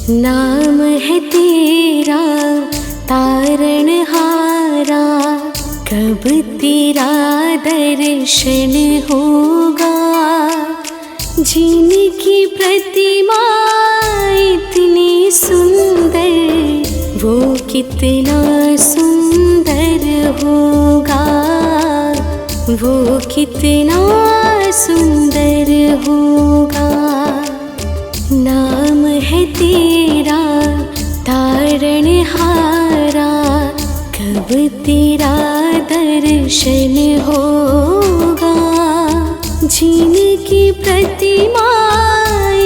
नाम है तेरा तारणहारा, कब तेरा दर्शन होगा। जिनकी प्रतिमा इतनी सुंदर, वो कितना सुंदर होगा, वो कितना सुंदर होगा। नाम है तेरा तारणहारा, कब तेरा दर्शन होगा। जिनकी प्रतिमा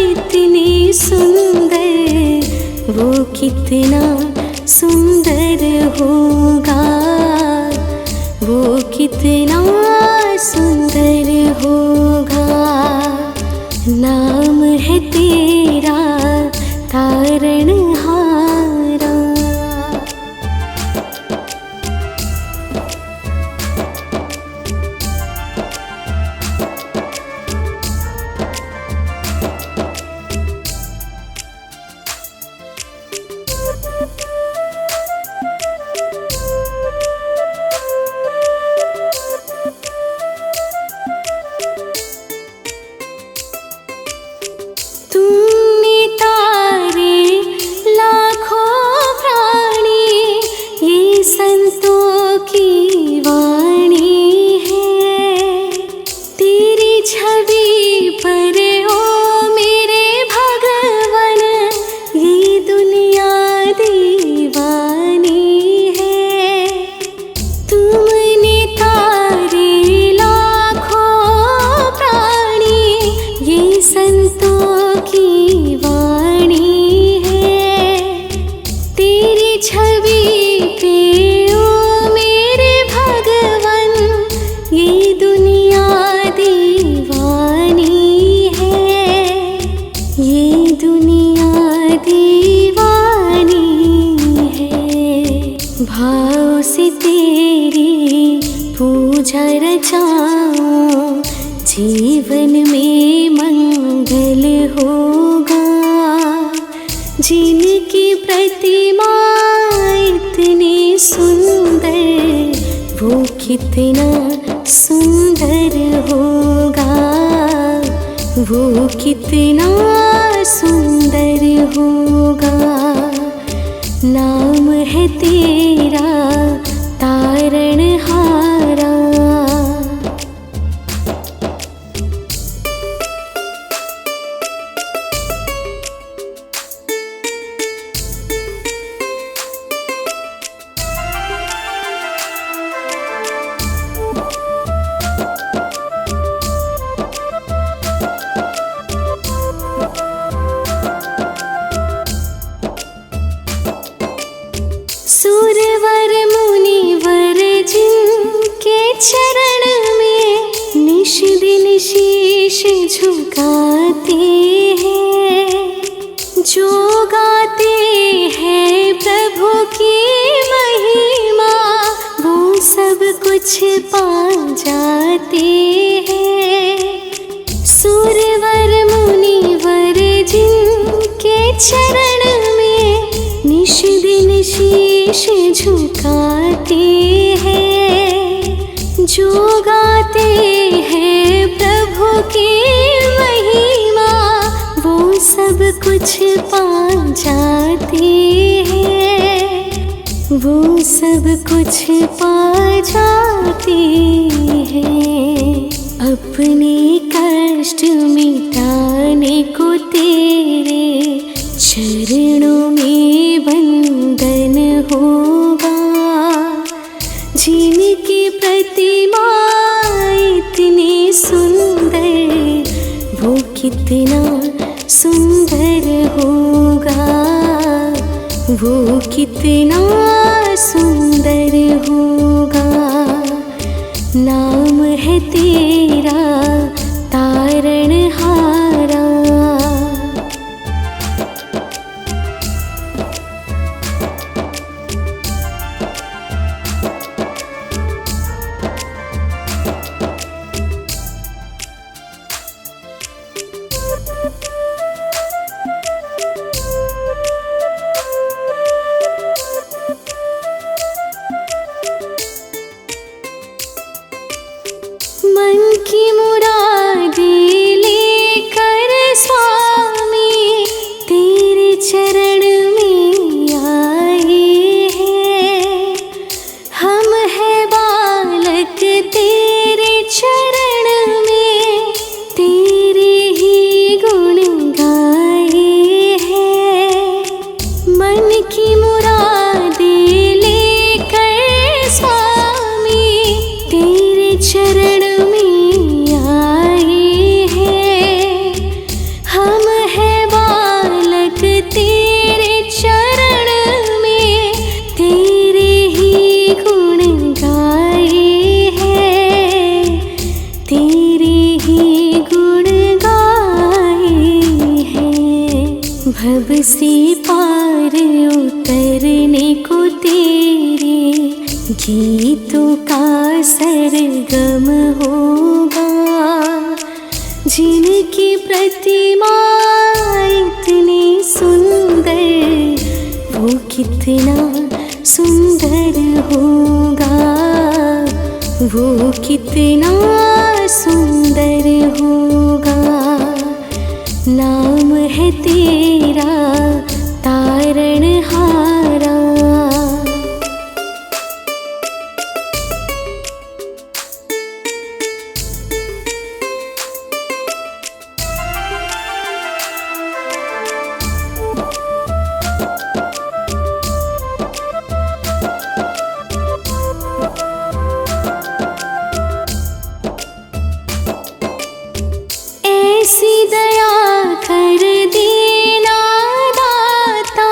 इतनी सुंदर, वो कितना सुंदर होगा, वो कितना सुंदर होगा। नाम है तेरा तारणहारा। तुमने तारे लाखों प्राणी, ये संतों की वाणी है। तेरी छवि पर ओ मेरे भगवन, ये दुनिया दीवानी है। तुमने तारे लाखों प्राणी, ये संतों की वाणी है। तेरी छवि पे ओ मेरे भगवन, ये दुनिया दीवानी है, ये दुनिया दीवानी है। भाव से तेरी पूजा रचाऊं, जीवन में मंगल होगा। जिनकी प्रतिमा इतनी सुंदर, वो कितना सुंदर होगा, वो कितना सुंदर होगा। नाम है तेरा तारणहारा। सुरवर मुनिवर जिनके चरण में निश दिन शीश झुकाते हैं, जो गाते हैं प्रभु की महिमा, वो सब कुछ पा जाते हैं। सुरवर मुनिवर जिनके चरण में निश दिन शीश झुकाते हैं, जो गाते हैं प्रभु की महिमा, वो सब कुछ पा जाते हैं, वो सब कुछ पा जाते हैं। अपने कष्ट मिटाने को तेरे चरणों में वंदन होगा। जिनकी प्रतिमा इतनी सुंदर, वो कितना सुंदर होगा, वो कितना सुंदर होगा। नाम है तेरा तारणहारा। शरण में आए हैं। हम हैं बालक तेरे चरण में, तेरे ही गुण गाए हैं, तेरे ही गुण गाए हैं। भव से पार उतरने को तेरे गीतों का सरगम होगा। जिनकी प्रतिमा इतनी सुंदर, वो कितना सुंदर होगा, वो कितना सुंदर होगा। नाम है तेरा तारणहारा। ऐसी दया कर देना दाता,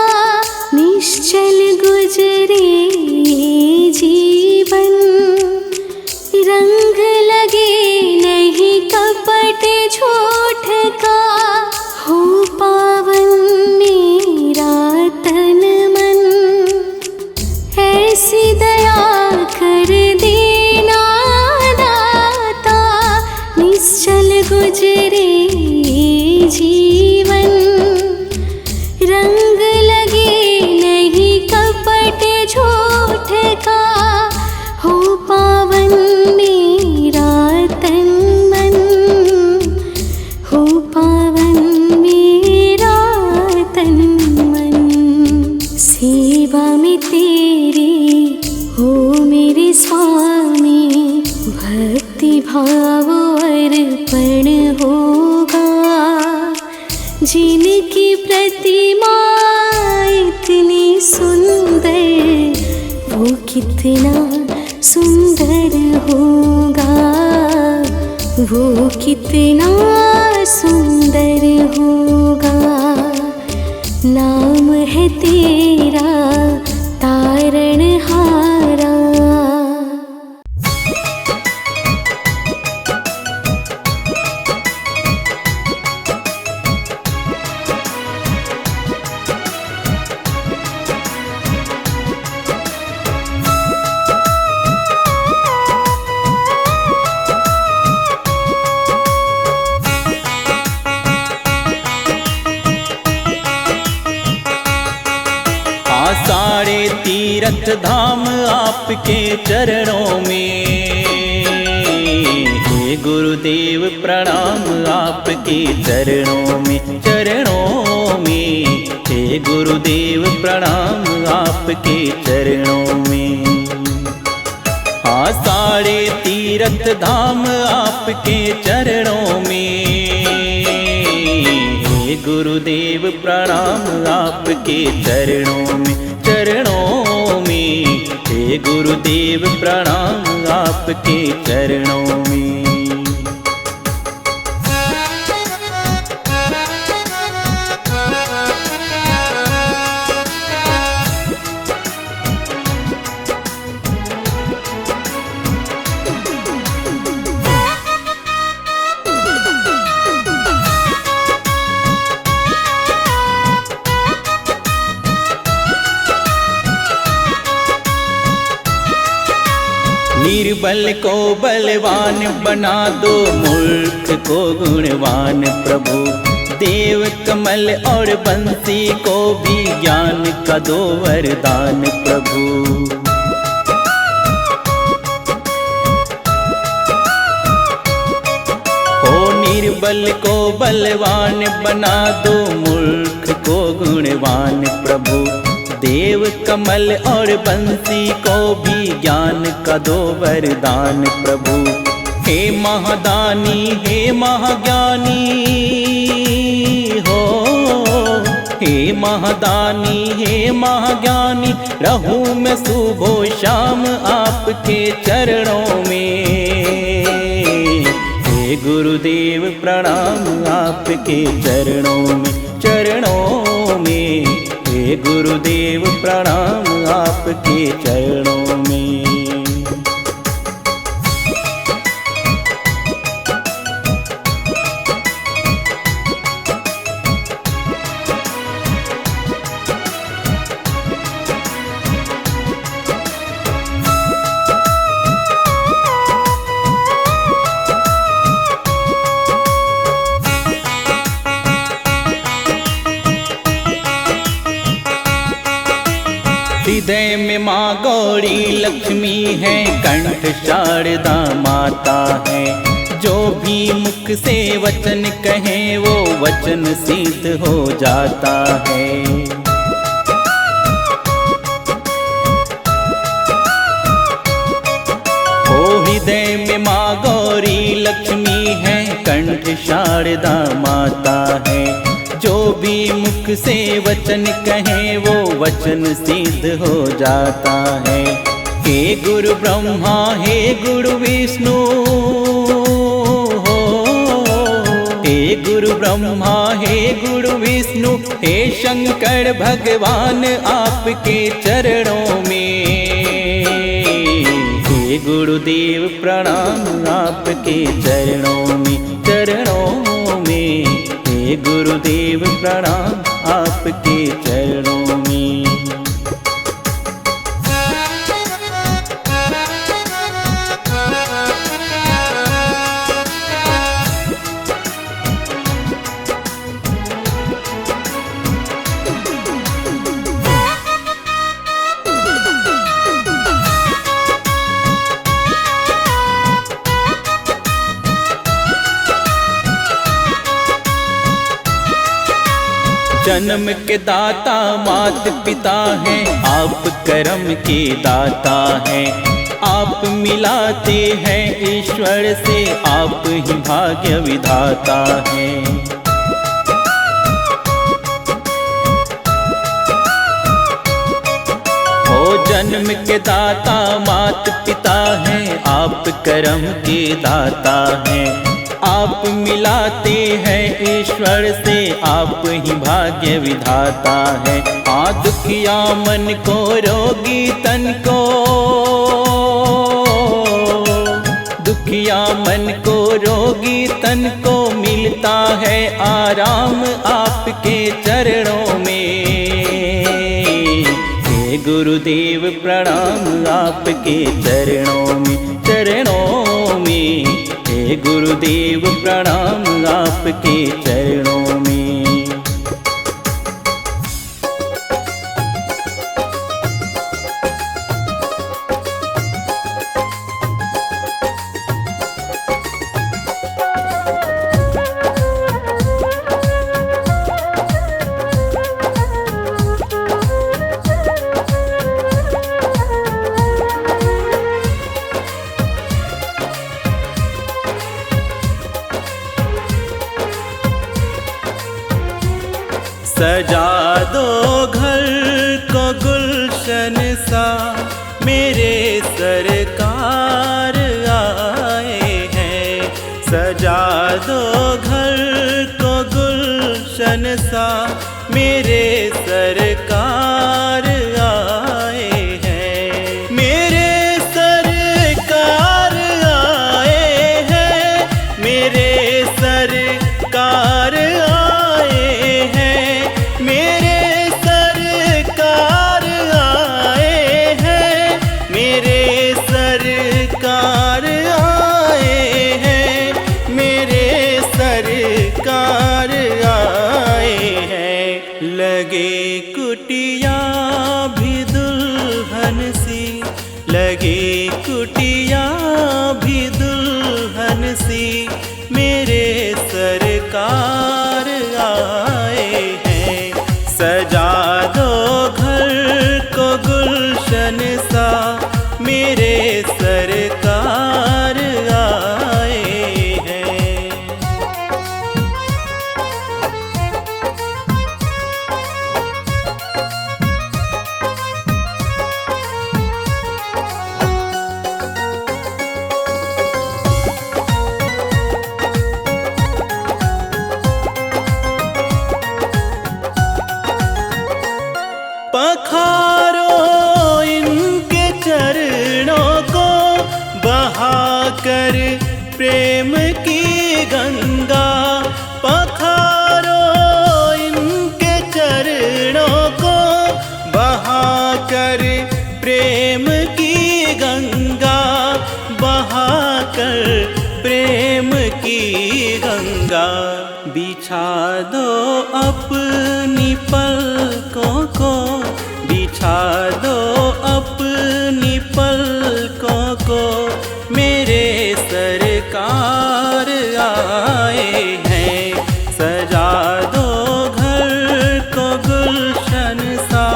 निश्चल गुजरे ये जीवन। रंग लगे नहीं कपट झूठ का, हो पावन मेरा तन मन। ऐसी दया कर देना दाता, निश्चल गुजरे जीवन। रंग लगे नहीं कपट झूठ का, हो पावन मेरा तन मन, हो पावन मेरा तन मन। सेवा में तेरी हो मेरे स्वामी, भक्ति भाव अर्पण होगा। जिनकी प्रतिमा इतनी सुंदर, वो कितना सुंदर होगा, वो कितना सुंदर होगा। नाम है तेरा तारणहारा। सारे तीर्थ धाम आपके चरणों में, हे गुरुदेव प्रणाम आपके चरणों में, चरणों में। हे गुरुदेव प्रणाम आपके चरणों में। हाँ सारे तीर्थ धाम आपके चरणों में, हे गुरुदेव प्रणाम आपके चरणों में, चरणों में। हे गुरुदेव प्रणाम आपके चरणों में। निर्बल को बलवान बना दो, मूर्ख को गुणवान प्रभु। देव कमल और बंसी को भी ज्ञान का दो वरदान प्रभु। हो निर्बल को बलवान बना दो, मूर्ख को गुणवान प्रभु। देव कमल और बंसी को भी ज्ञान का दो वरदान प्रभु। हे महादानी हे महाज्ञानी हो, हे महादानी हे महाज्ञानी, रहूं मैं सुबह शाम आपके चरणों में। हे गुरुदेव प्रणाम आपके चरणों में, चरणों में। हे गुरुदेव प्रणाम आपके चरणों में। हृदय में माँ गौरी लक्ष्मी है, कंठ शारदा माता है। जो भी मुख से वचन कहे वो वचन सिद्ध हो जाता है। ओ हृदय में माँ गौरी लक्ष्मी है, कंठ शारदा माता है। जो भी मुख से वचन कहे वो वचन सिद्ध हो जाता है। हे गुरु ब्रह्मा हे गुरु विष्णु, हे गुरु ब्रह्मा हे गुरु विष्णु, हे शंकर भगवान आपके चरणों में। हे गुरुदेव प्रणाम आपके चरणों में, चरणों में। हे गुरुदेव प्रणाम आपके चरणों में। जन्म के दाता मात पिता हैं, आप कर्म के दाता हैं। आप मिलाते हैं ईश्वर से, आप ही भाग्य विधाता हैं। ओ जन्म के दाता मात पिता हैं, आप कर्म के दाता हैं। आप मिलाते हैं ईश्वर से, आप ही भाग्य विधाता है। दुखिया मन को रोगी तन को, दुखिया मन को रोगी तन को मिलता है आराम आपके चरणों में। हे गुरुदेव प्रणाम आपके चरणों में, चरणों में। हे गुरुदेव प्रणाम आपके चरणों में। सजा दो घर को गुलशन सा, मेरे सरकार आए हैं। सजा दो घर को गुलशन सा, मेरे सरकार आए हैं। मेरे सरकार आए हैं, मेरे सरकार आए हैं। मेरे सरकार आए हैं, मेरे सरकार आए हैं। मेरे सरकार आए हैं। लगे कुटिया भी दुल्हन सी, लगे कुटिया भी दुल्हन सी, मेरे सरकार आए हैं। सजा दो घर को गुलशन सा, मेरे सरकार आए हैं। कर प्रेम की गंगा, पखारो इनके चरणों को, बहा कर प्रेम की गंगा, बहा कर प्रेम की गंगा। बिछा दो अपनी पलकों को, बिछा दो अपनी पलकों को, मेरे सरकार आए हैं। सजा दो घर को गुलशन सा,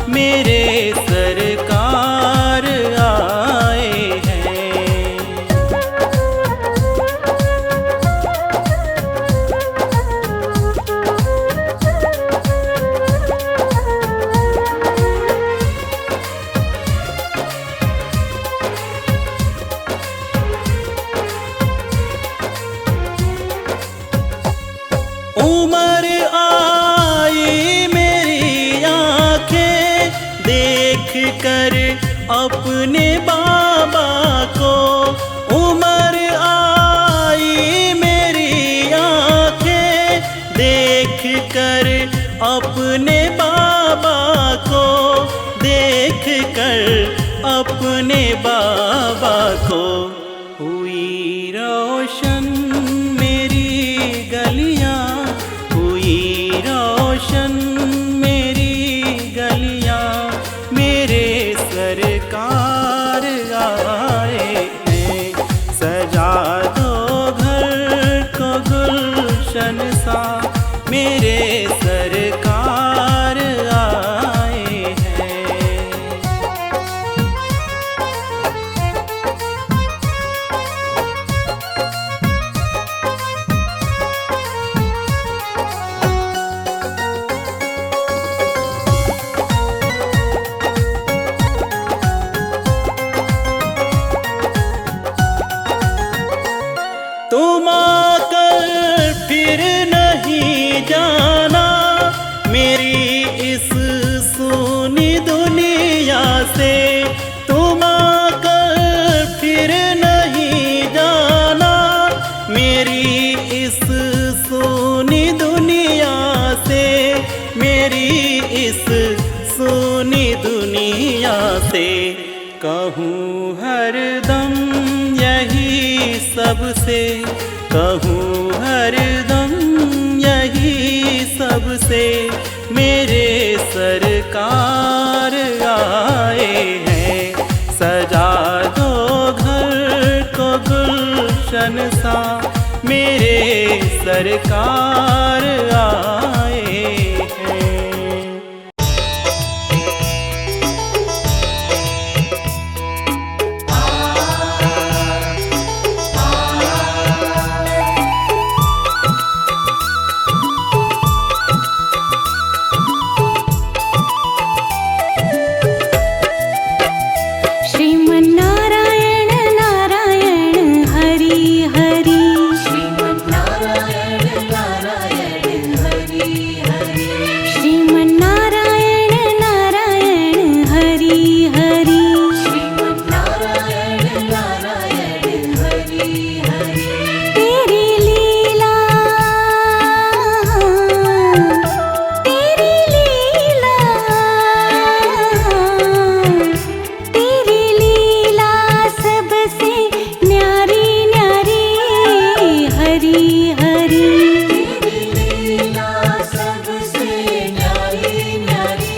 मेरे सरकार आए हैं। उम्र आई मेरी आंखें देख कर अपने बाबा को, उम्र आई मेरी आंखें देख कर अपने बाबा को, देख कर अपने बाबा को। हुई रोशन मेरी गलियां, हुई रोशन मेरी गलियां, मेरे सरकार आए हैं। सजा दो घर को गुलशन सा, मेरे सरकार आए हैं। तुम आकर फिर नहीं जाना मेरी इस सूनी दुनिया से, तुम आकर फिर नहीं जाना मेरी इस सूनी दुनिया से, मेरी इस सूनी दुनिया से। कहूँ हरदम यही सबसे, कहूँ हरदम यही सबसे, मेरे सरकार आए हैं। सजा दो घर को गुलशन सा, मेरे सरकार आए हैं। श्रीमन्नारायण नारायण हरि हरि, श्रीमन्नारायण नारायण हरि हरि, श्रीमन्नारायण नारायण हरि हरि, श्रीमन्नारायण नारायण हरि हरि। तेरी लीला, तेरी लीला, तेरी लीला सबसे न्यारी न्यारी हरि हरि, तेरी लीला सबसे न्यारी न्यारी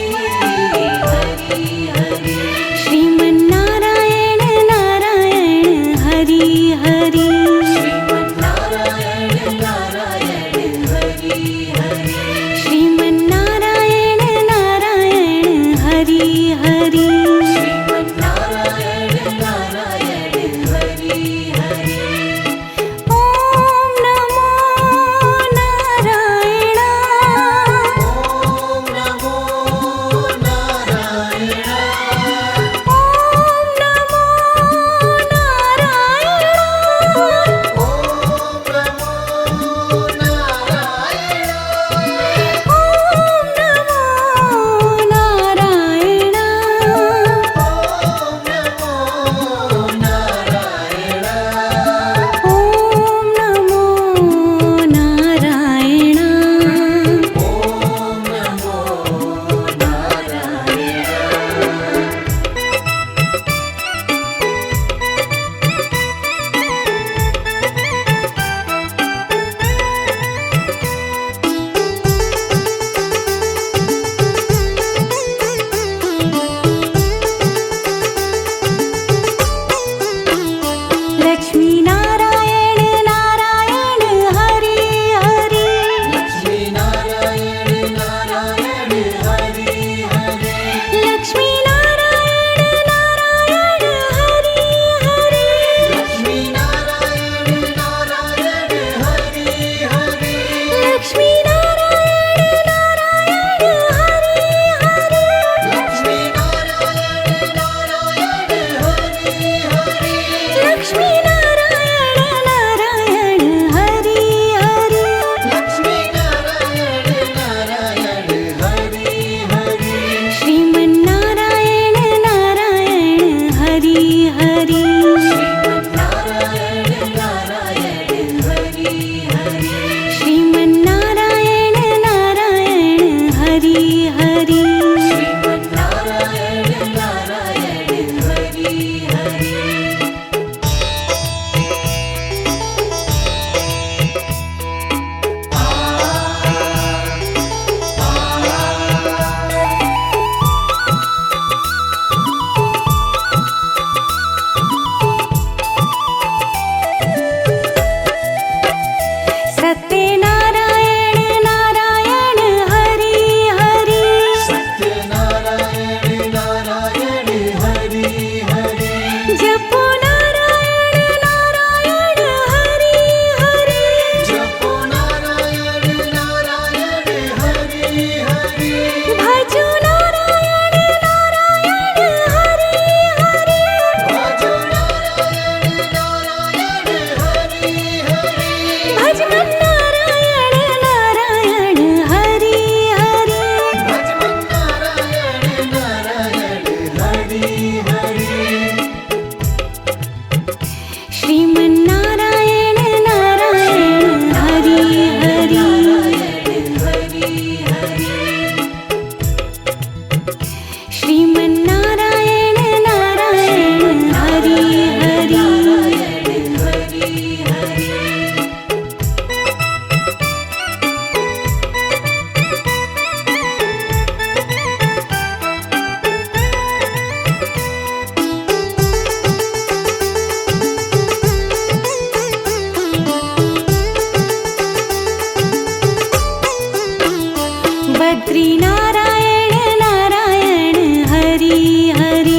हरि हरि। श्रीमन्नारायण नारायण हरि हरि, श्रीमन्नारायण नारायण हरि हरि, श्रीमन्नारायण नारायण हरि हरि, श्रीमन्नारायण नारायण हरि हरि। ओम नमो नारायण, ओम नमो नारायण, ओम नमो नारायण, नारायण हरि हरि श्रीमन्नारायण नारायण हरि हरि श्रीमन्नारायण नारायण हरि हरि सत्यनारायण नारायण हरि हरि सत्यनारायण नारायण हरि हरि जपो नारायण नारायण हरि हरि जपो नारायण नारायण हरि हरि भजो नारायण नारायण हरि हरि भजो नारायण नारायण हरि हरि भजमन नारायण नारायण हरि हरि भजमन नारायण नारायण हरि हरि श्रीमन्नारायण नारायण हरि हरि श्रीमन्नारायण नारायण हरि हरि बद्री नारायण नारायण हरि हरि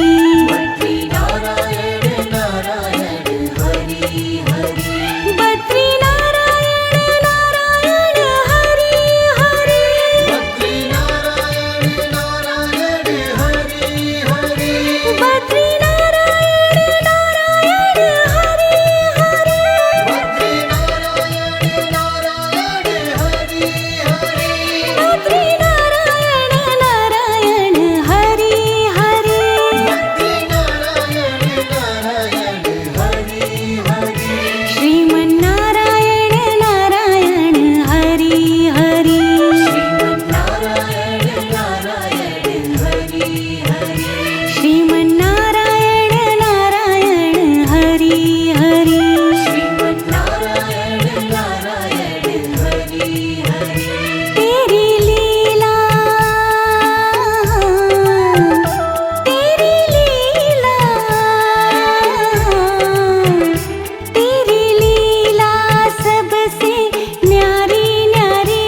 बद्री नारायण नारायण हरि हरि बद्री नारायण नारायण हरि हरि बद्री नारायण नारायण हरि हरि बद्री नारायण नारायण हरि हरि बद्री नारायण नारायण हरि हरि बद्री नारायण नारायण हरि हरि बद्री नारायण नारायण हरि हरि श्रीमन्नारायण नारायण हरि हरि श्रीमन्नारायण नारायण हरि हरि श्रीमन्नारायण नारायण हरि हरि श्रीमन्नारायण नारायण हरि हरि तेरी लीला तेरी लीला तेरी लीला सबसे न्यारी न्यारी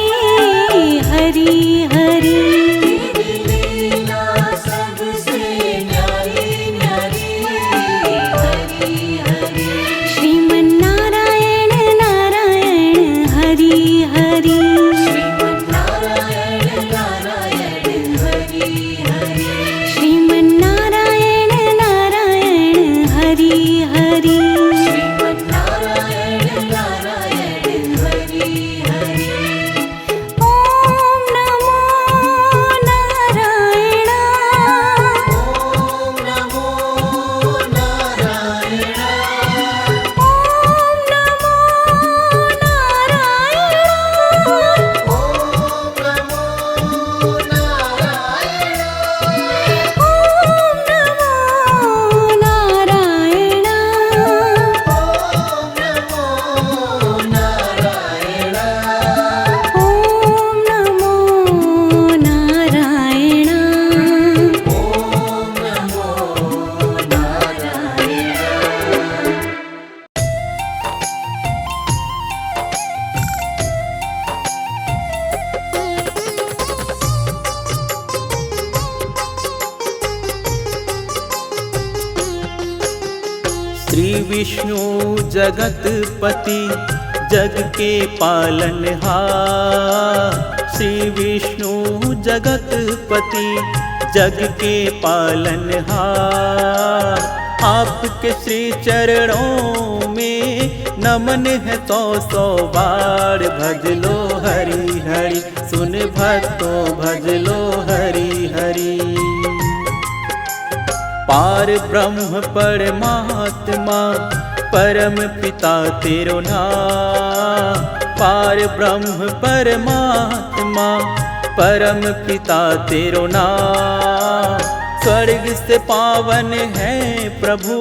हरि हरि तेरी लीला सबसे न्यारी न्यारी हरि हरि श्रीमन्नारायण नारायण हरि हरि श्रीमन्नारायण नारायण हरि हरि श्रीमन्नारायण नारायण हरि हरि श्रीमन्नारायण नारायण हरि हरि ॐ नमो नारायण ॐ नमो नारायण ॐ नमो नारायण ॐ नमो नारायण ॐ नमो नारायण श्री विष्णु जगतपति जग के पालनहार। श्री विष्णु जगतपति जग के पालनहार। आपके श्री चरणों में नमन है सौ सौ बार। भज लो हरि हरि सुन भक्तों भज लो हरि हरि। पार ब्रह्म परमात्मा परम पिता तेरो नाम, पार ब्रह्म परमात्मा, परम पिता तेरो नाम। स्वर्ग से पावन है प्रभु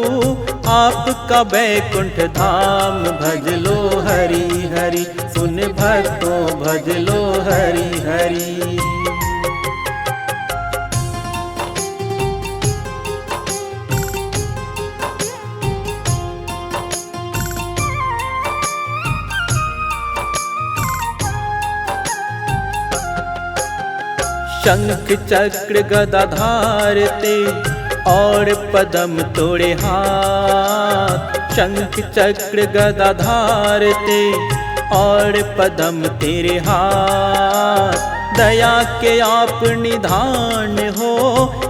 आपका बैकुंठ धाम। भज लो हरि हरि, सुन भक्तों भज लो हरि हरि। शंख चक्र गदाधार ते और पदम तोड़े हाथ। शंख चक्र गदाधार ते और पदम तेरे हाथ। दया के आप निधान हो,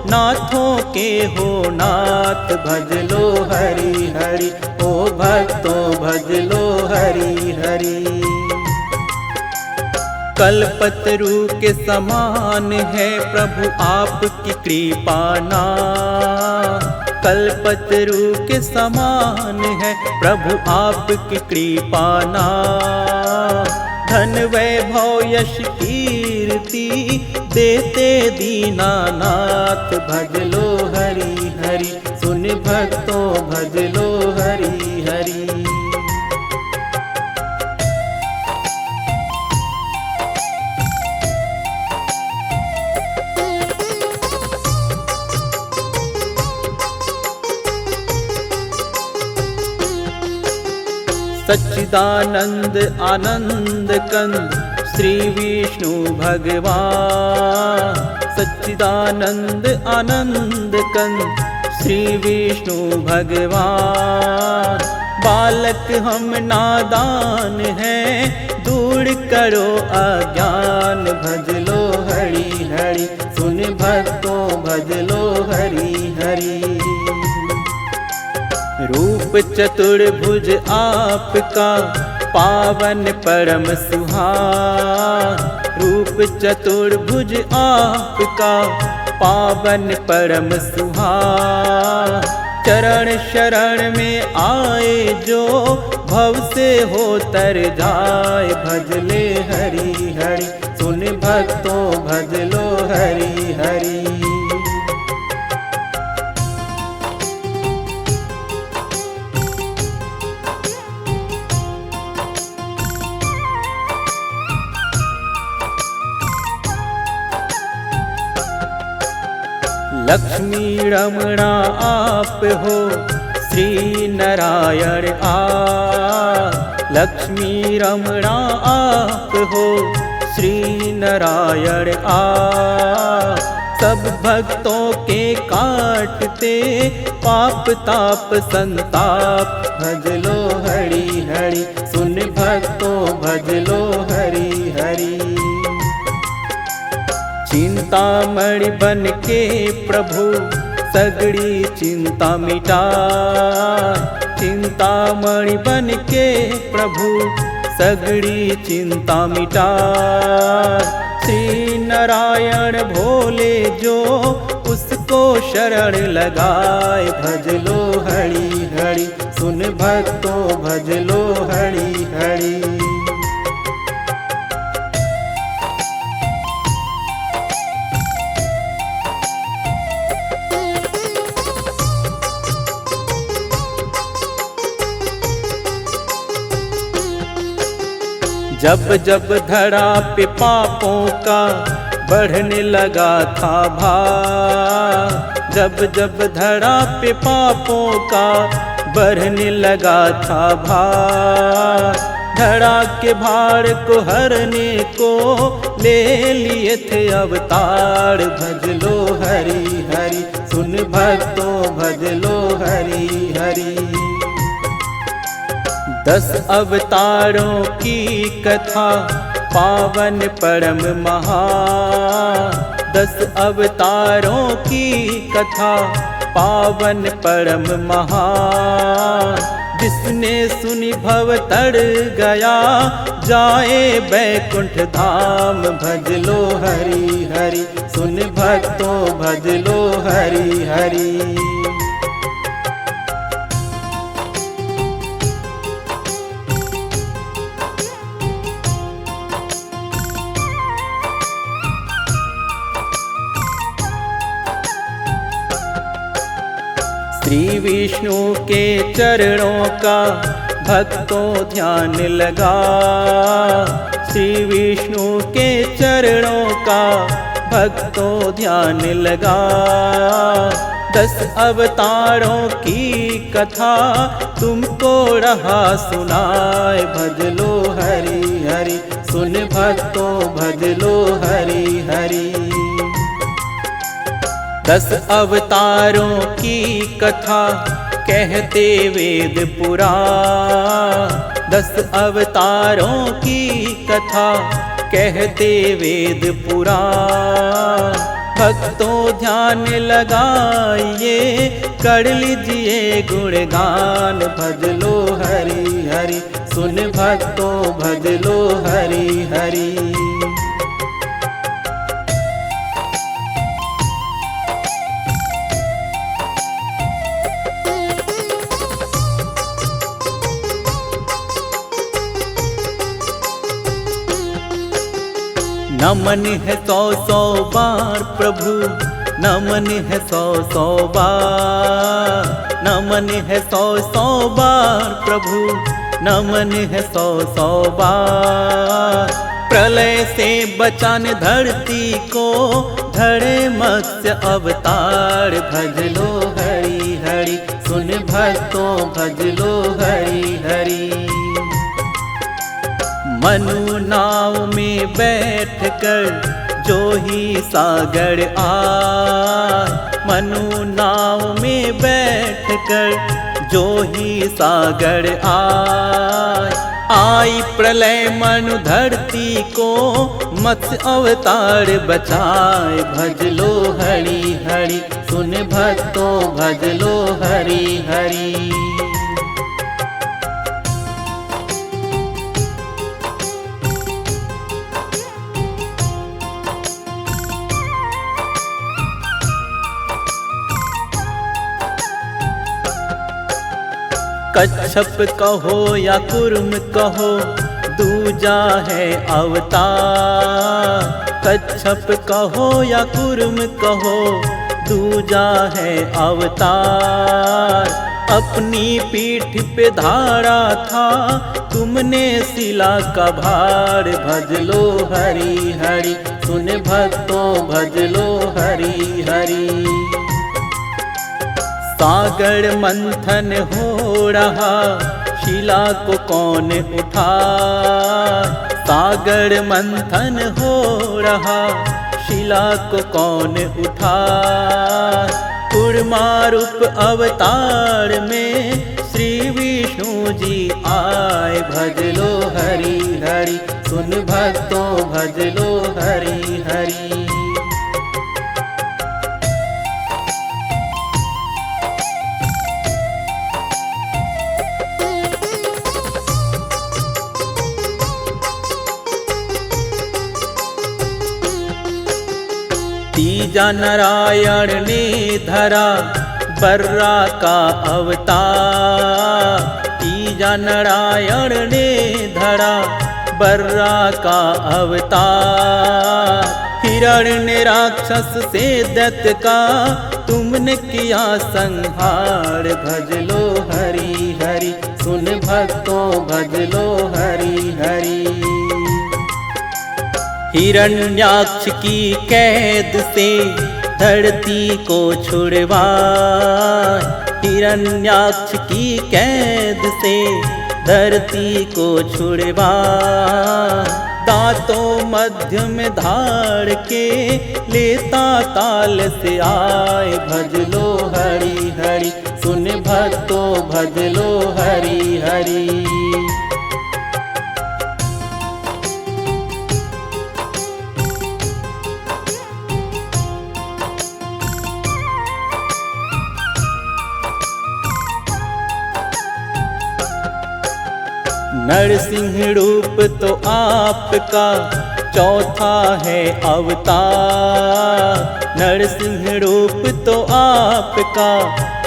नाथों के हो नाथ। भज लो हरि हरि, ओ भक्तों भज लो हरि हरि। कल्पतरु के समान है प्रभु आपकी कृपा नाम। कल्पतरु के समान है प्रभु आपकी कृपा नाम। धन वैभव यश कीर्ति देते दीनानाथ। भज लो हरि हरि, सुन भक्तों भज लो हरि हरि। सच्चिदानंद आनंद कंद श्री विष्णु भगवान। सच्चिदानंद आनंद कंद श्री विष्णु भगवान। बालक हम नादान हैं, दूर करो अज्ञान। भज लो हरि हरि, सुन भक्तों भज लो हरि हरि। रूप चतुर्भुज आपका पावन परम सुहान। रूप चतुर्भुज आपका पावन परम सुहान। चरण शरण में आए जो भव से हो तर जाए। भज ले हरि हरि, सुन भक्तों भज लो हरि हरि। लक्ष्मी रमणा आप हो श्री नारायण आप। लक्ष्मी रमणा आप हो श्री नारायण आप। सब भक्तों के काटते पाप ताप संताप। भज लो हरि हरि, सुन भक्तों भज लो हरि हरि। चिंतामणि बन के प्रभु सगड़ी चिंता मिटा। चिंतामणि बन के प्रभु सगड़ी चिंता मिटा। श्री नारायण भोले जो उसको शरण लगाए। भज लो हरि हरि, सुन भक्तों भज लो हरि हरि। जब जब धरा पे पापों का बढ़ने लगा था भार। जब जब धरा पे पापों का बढ़ने लगा था भार। धरा के भार को हरने को ले लिए थे अवतार। भज लो हरि हरि, सुन भक्तों भज लो हरि हरि। 10 अवतारों की कथा पावन परम महान। 10 अवतारों की कथा पावन परम महान। जिसने सुनी भव तर गया जाए बैकुंठ धाम। भज लो हरि हरि, सुन भक्तों भज लो हरि हरि। श्री विष्णु के चरणों का भक्तों ध्यान लगा, श्री विष्णु के चरणों का भक्तों ध्यान लगा। 10 अवतारों की कथा तुमको रहा सुनाए, भज लो हरि हरि सुन भक्तों भज लो हरि हरि। 10 अवतारों की कथा कहते वेद पुराण, 10 अवतारों की कथा कहते वेद पुराण। भक्तों ध्यान लगाइए कर लीजिए गुणगान, भज लो हरि हरि सुन भक्तों भज लो हरि हरि। नमन है 100-100 बार प्रभु, नमन है 100-100 बार, नमन है 100-100 बार प्रभु, नमन है 100-100 बार। प्रलय से बचाने धरती को धरे मत्स्य अवतार, भज लो हरि हरि सुन भक्तों भज लो हरि हरि। मनु नाव में बैठ कर जो ही सागर आए, मनु नाव में बैठ कर जो ही सागर आए। आई प्रलय मनु धरती को मत्स्य अवतार बचाए, भज लो हरि हरि सुन भक्तों भज लो हरि हरि। कच्छप कहो या कुर्म कहो दूजा है अवतार, कच्छप कहो या कुर्म कहो दूजा है अवतार। अपनी पीठ पे धारा था तुमने शिला का भार, भज लो हरि हरि सुन भक्तों भज लो हरि हरि। सागर मंथन हो रहा शिला को कौन उठाए, सागर मंथन हो रहा शिला को कौन उठाए। कूर्मा रूप अवतार में श्री विष्णु जी आए, भज लो हरि हरि सुन भक्तों भज लो हरि हरि। तीजा नारायण ने धरा बर्रा का अवतार, तीजा नारायण ने धरा बर्रा का अवतार। हिरण्य राक्षस से दैत्य का तुमने किया संहार, भज लो हरि हरि सुन भक्तों भज लो हरि हरि। हिरण्याक्ष की कैद से धरती को छुड़वा, हिरण्याक्ष की कैद से धरती को छुड़वा। दांतों मध्य में धार के लेता ताल से आए, भज लो हरि हरि सुन भक्तों भज लो हरि हरि। नरसिंह रूप तो आपका चौथा है अवतार, नरसिंह रूप तो आपका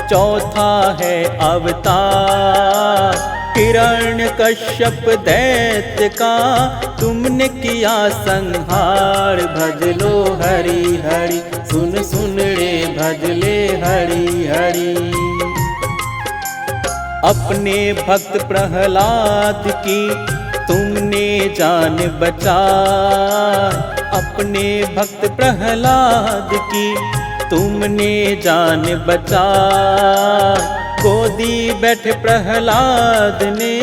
चौथा है अवतार। हिरण्यकश्यप दैत्य का तुमने किया संहार, भज लो हरि हरि सुन सुन रे भज ले हरि हरि। अपने भक्त प्रहलाद की तुमने जान बचाई, अपने भक्त प्रहलाद की तुमने जान बचाई। गोदी बैठ प्रहलाद ने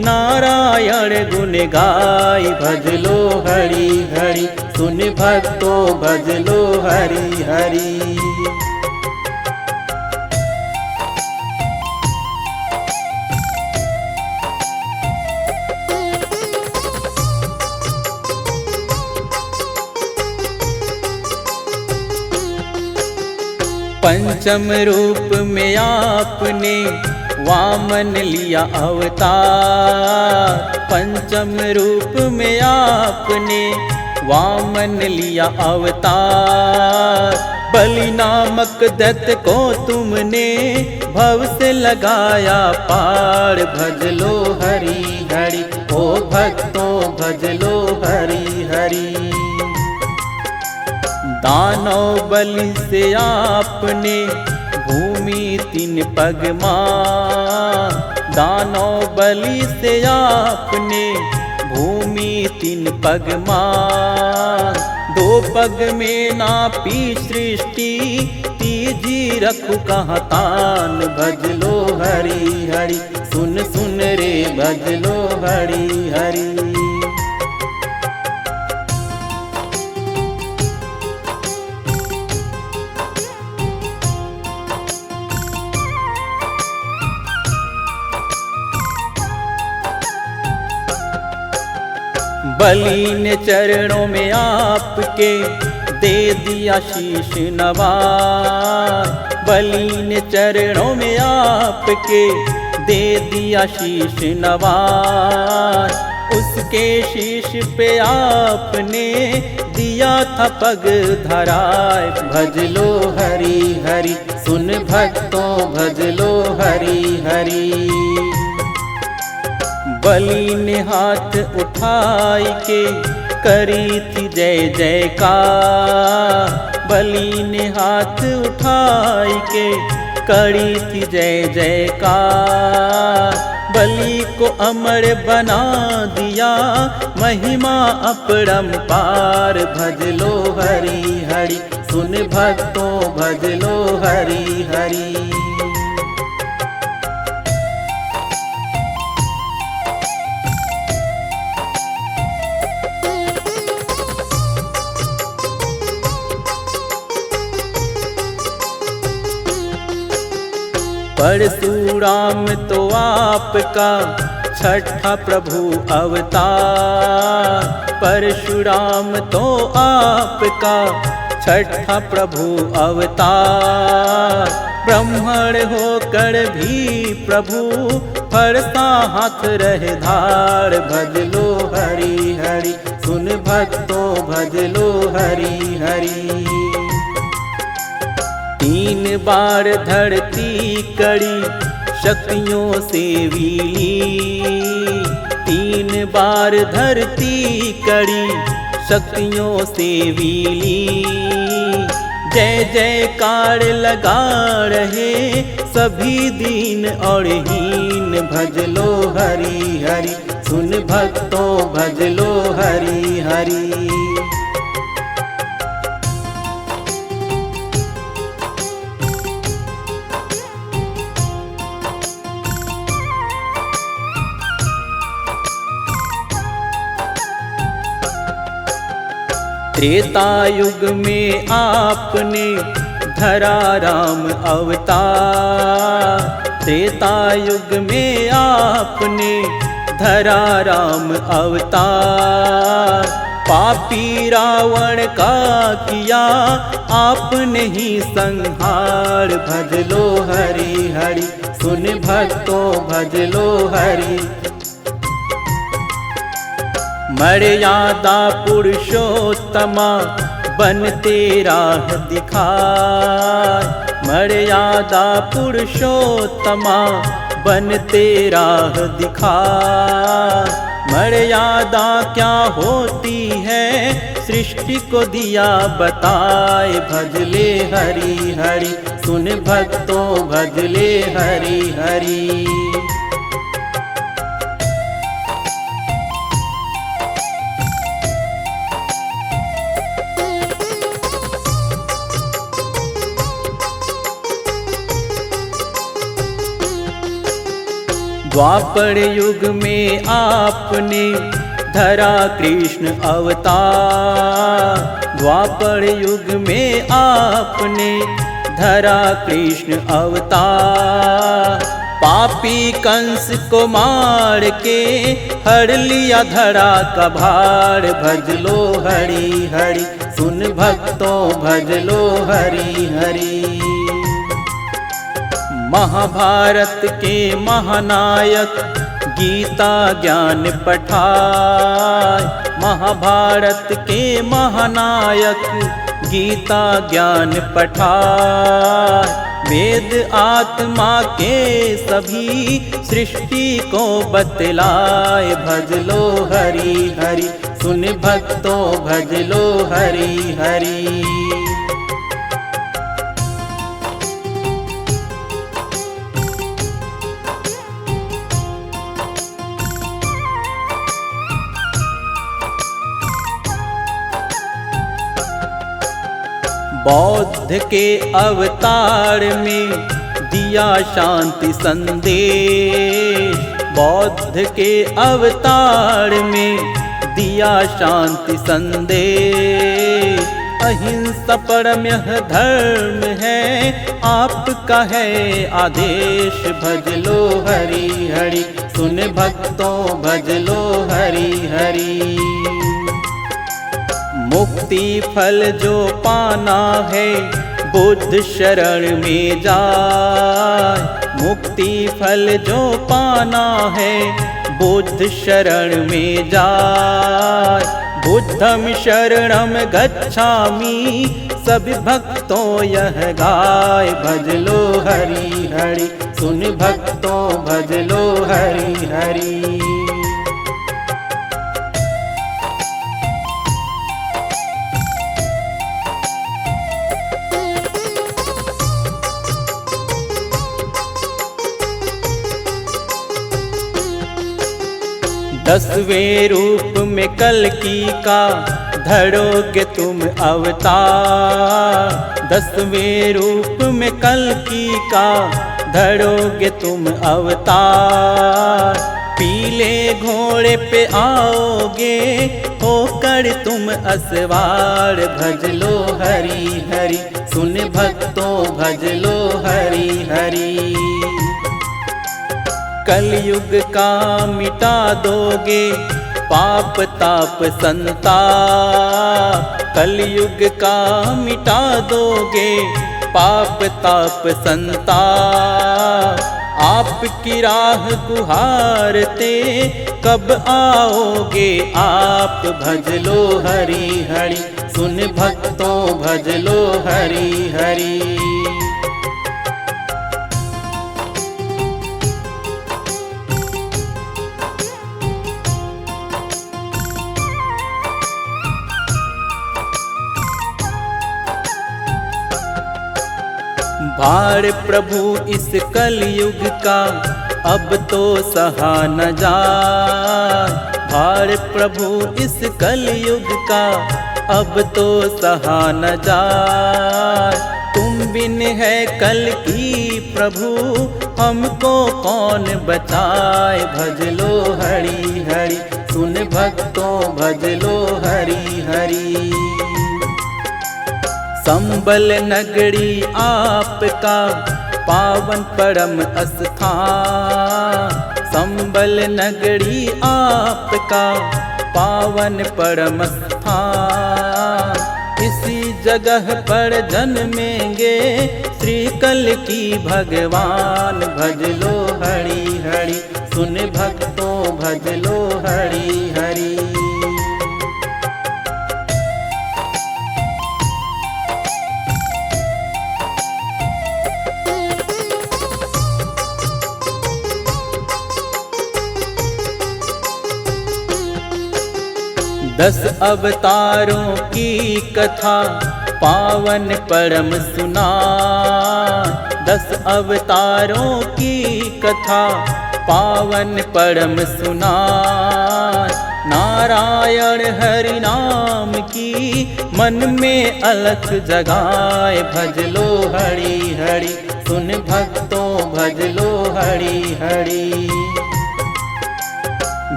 नारायण गुण गाई। भजलो हरि हरि सुन भक्तो भजलो हरि हरि। पंचम रूप में आपने वामन लिया अवतार। पंचम रूप में आपने वामन लिया अवतार। बलि नामक दैत्य को तुमने भव से लगाया पार। भजलो हरि हरि ओ भक्तों भजलो हरि हरि। दानव बलि से आपने भूमि 3 पग मार। दानव बलि से आपने भूमि 3 पग मार। 2 पग में नापी सृष्टि तीजी रखु कहाँ तान। भजलो हरि हरि सुन सुन रे भजलो हरि हरि। बलि ने चरणों में आपके दे दिया शीश नवार। बलि ने चरणों में आपके दे दिया शीश नवार। उसके शीश पे आपने दिया था पग धराए। भजलो हरि हरि सुन भक्तों भजलो हरि हरि। बलि ने हाथ उठाई के करी थी जय जयकार। बलि ने हाथ उठाई के करी थी जय जयकार। बलि को अमर बना दिया महिमा अपरंपार। भजलो हरि हरि सुन भक्तों भजलो हरि हरि। परशुराम तो आपका छठा प्रभु अवतार। परशुराम तो आपका छठा प्रभु अवतार। ब्राह्मण होकर भी प्रभु फरसा हाथ रहे धार। भजलो हरि हरि सुन भक्तों भजलो हरि हरि। 3 बार धरती कड़ी शक्तियों से विलीन। 3 बार धरती कड़ी शक्तियों से विलीन। जय जयकार लगा रहे सभी दीन और हीन। भजलो हरि हरि सुन भक्तों भजलो हरि हरि। त्रेता युग में आपने धरा राम अवतार। त्रेता युग में आपने धरा राम अवतार। पापी रावण का किया आपने ही संहार। भजलो हरि हरि सुन भक्तों भजलो हरि। मर्यादा पुरुषोत्तमा बन तेरा दिखाए। मर्यादा पुरुषोत्तमा बन तेरा दिखाए। मर्यादा क्या होती है सृष्टि को दिया बताए। भजले हरि हरि सुन भक्तों भजले हरि हरि। द्वापर युग में आपने धरा कृष्ण अवतार, द्वापर युग में आपने धरा कृष्ण अवतार। पापी कंस को मार के हर लिया धरा का भार। भज लो हरि हरि, सुन भक्तों भज लो हरि हरि। महाभारत के महानायक गीता ज्ञान पठाए, महाभारत के महानायक गीता ज्ञान पठाए। वेद आत्मा के सभी सृष्टि को बतलाए। भज लो हरि हरि, सुन भक्तों भज लो हरि हरि। बौद्ध के अवतार में दिया शांति संदेश, बौद्ध के अवतार में दिया शांति संदेश। अहिंसा परम धर्म है, आपका है आदेश। भज लो हरि हरि, सुन भक्तों भज लो हरि हरि। मुक्ति फल जो पाना है बुद्ध शरण में जाए, मुक्ति फल जो पाना है बुद्ध शरण में जाए। बुद्धम शरणम गच्छामि, सब भक्तों यह गाय। भज लो हरि हरि, सुन भक्तों भज लो हरि हरि। दसवें रूप में कल्कि का धरोगे तुम अवतार, दसवें रूप में कल्कि का धरोगे तुम अवतार। पीले घोड़े पे आओगे होकर तुम असवार। भज लो हरि हरि, सुन भक्तों भज लो हरि हरि। कलयुग का मिटा दोगे पाप ताप संताप, कलयुग का मिटा दोगे पाप ताप संताप। आपकी राह गुहारते कब आओगे आप। भज लो हरि हरि, सुन भक्तों भज लो हरि हरि। भार प्रभु इस कलयुग का अब तो सहा न जाए, भार प्रभु इस कलयुग का अब तो सहा न जाए। तुम बिन है कल की प्रभु हमको कौन बचाए। भज लो हरि हरि, सुन भक्तों भज लो हरि हरि। संबल नगरी आपका पावन परम स्थान, संबल नगरी आपका पावन परम स्थान। इसी जगह पर जन्मेंगे श्री कल्कि भगवान। भज लो हरि हरि, सुन भक्तों भज लो हरि हरि। दस अवतारों की कथा पावन परम सुना, दस अवतारों की कथा पावन परम सुना। नारायण हरि नाम की मन में अलख जगाए। भज लो हरि हरि, सुन भक्तों भज लो हरि हरि।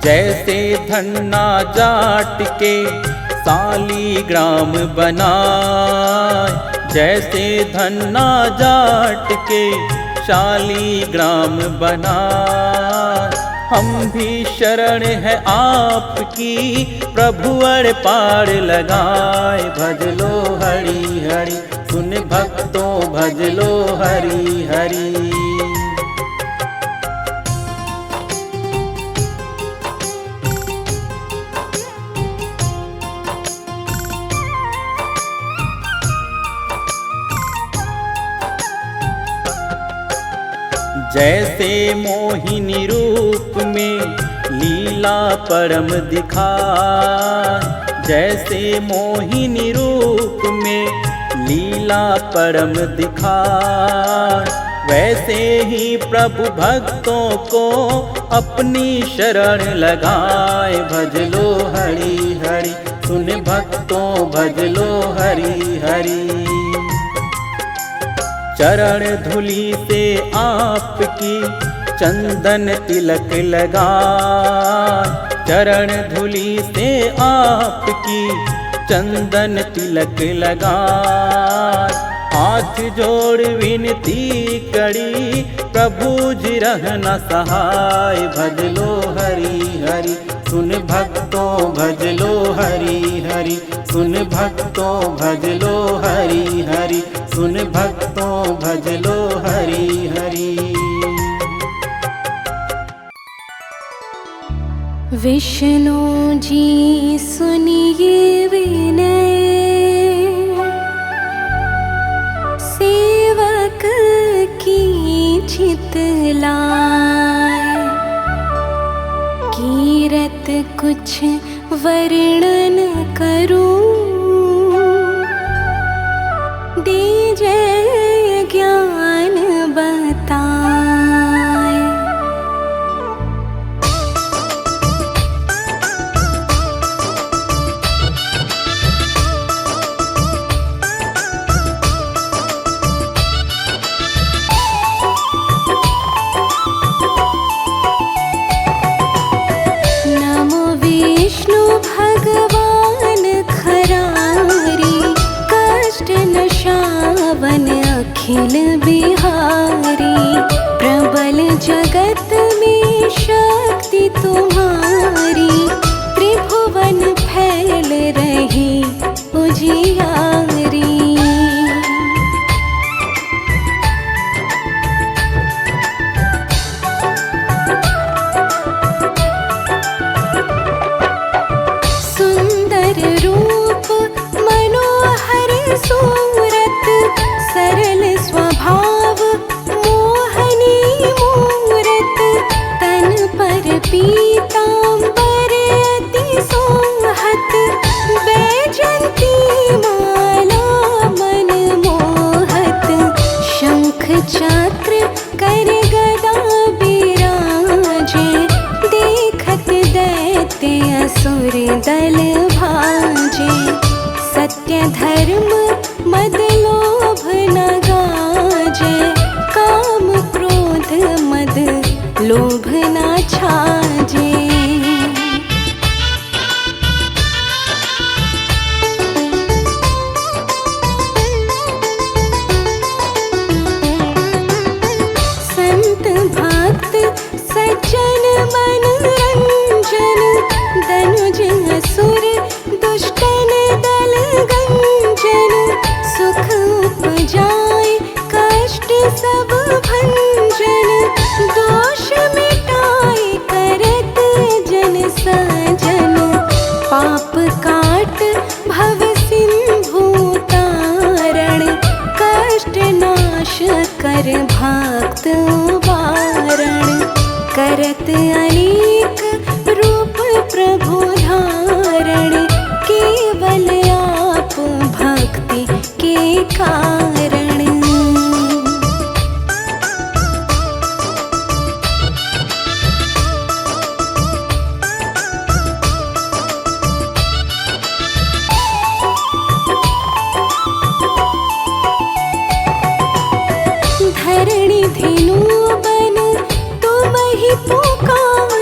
जैसे धन्ना जाट के शालीग्राम बनाए, जैसे धन्ना जाट के शालीग्राम बनाए। हम भी शरण है आपकी प्रभु अड़ पार लगाए। भज लो हरि हरि सुन भक्तों भज लो हरि हरि। जैसे मोहिनी रूप में लीला परम दिखाए, जैसे मोहिनी रूप में लीला परम दिखाए। वैसे ही प्रभु भक्तों को अपनी शरण लगाए। भज लो हरि हरि सुन भक्तों भज लो हरि हरि। चरण धूलि से आपकी चंदन तिलक लगाए, चरण धूलि से आपकी चंदन तिलक लगाए। हाथ जोड़ विनती करी प्रभु जी रहना सहाय। भज लो हरि हरि सुन भक्तों भज लो हरि हरि सुन भक्तों भज लो हरि हरि सुन भक्तों भज लो हरि हरि। विष्णु जी सुनिए विनय, सेवक की चितलाय। कीरत कुछ वर्णन करूं, दीजय ज्ञान बताए। नमो विष्णु भगवान खरारी, कष्ट नशावन अखिल बिहारी। प्रबल जगत में शक्ति तुम्हारी, त्रिभुवन फैल रही उजियारी। सुंदर रूप मनोहर सूरत, सरल स्वभाव मोहनी मूरत। तन पर पीतांबर अति सोहत, बैजंती माला मन मोहत। शंख चक्र कर गदा बिराजे, देखत दैत्य असुर दल भाजे। सत्य धर्म मद लोभ न गाजे, काम क्रोध मद लोभ न छाजे। संत भक्त सज्जन मन रंजन, दनुज असुर दुष्टन दल गंजन। सुख उपजाए कष्ट सब भंजन, दोष मिटाए करत जन सजन। पाप काट भव सिंधु तारण, कष्ट नाश कर भक्त वारण। करत अनेक रूप प्रभु धारण, केवल आप भक्ति के कारण। धरणी धेनु बन तुम ही पुकार,